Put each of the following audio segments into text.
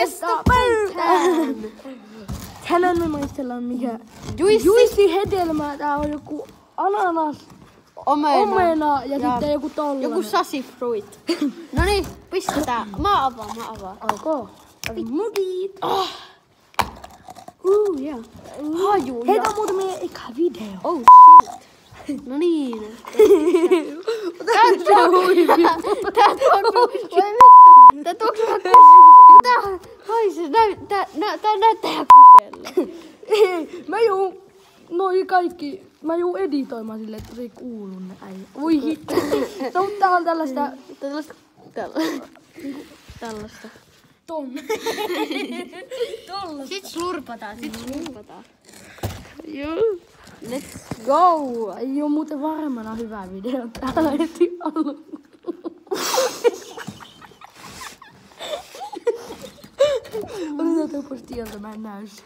Juiceista pöytään! Tänään me maistellaan mikä Juicy. juicy-hedelmää. Tää on joku ananas, omena ja sitten joku tollanen. Joku sassifruit. Noniin, pistetään. Mä avaan. Ok. Mugit. Yeah. Haju. Heitä on muuten meidän eka video. Oh shit. No niin. Tää tuoksuu. Tää haisee. Tää näyttää kuselle. Ei, mä juun noi kaikki. Mä juun editoimaan silleen, että se ei kuulu ne äijä. Voi hitto. No, mutta tää on tällaista. Tällaista. Tollasta. Sit slurpataan. Joo. Let's go. Ei oo muuten varmana hyvä video täällä heti alussa. Otetaan tuo postiolta, mä en näy se.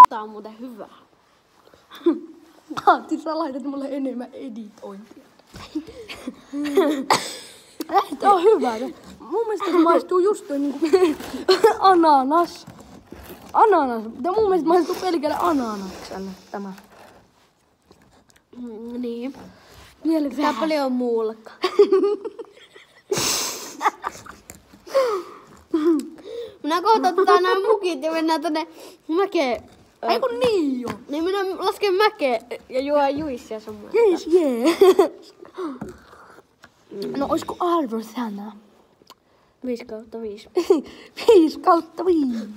Tää on muuten hyvä. Antti, sä laitat mulle enemmän editointia. Tää on hyvä. Mun mielestä se maistuu just toi niinku ananas. Tää mun mielestä maistuu pelkälle ananakselle tämä. Niin. Vielä Tää vähän. paljon muulka. Minä kohta otetaan nämä mukit ja mennään tänne mäkeen. Ei kun niin joo. Niin minä lasken mäkeen ja juon juissia semmoista. Jees, jee. No oisko arvo sana? 5/5. 5/5.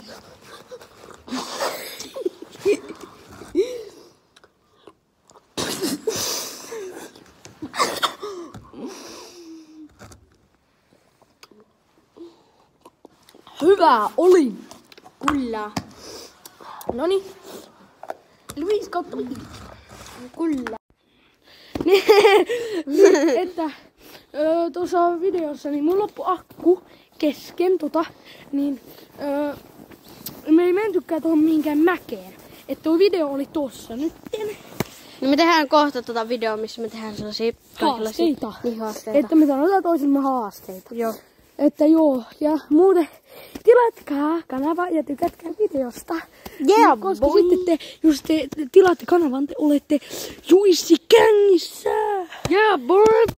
Hyvä oli. Kyllä. Noniin. 5/5. Kyllä. Niin, että tuossa videossa niin mun loppu akku kesken niin me ei mentykään tuohon mihinkään mäkeen. Että tuo video oli tossa nytten. No me tehdään kohta tuota videoa, missä me tehdään sellaisia Haasteita. Niin, haasteita. Että me sanotaan toisemme haasteita. Joo. Että joo, ja muuten tilatkaa kanava ja tykätkää videosta. Yeah, koska boy. sitten jos te tilaatte kanavan, te olette Juicy Gängissä. Yeah, boy.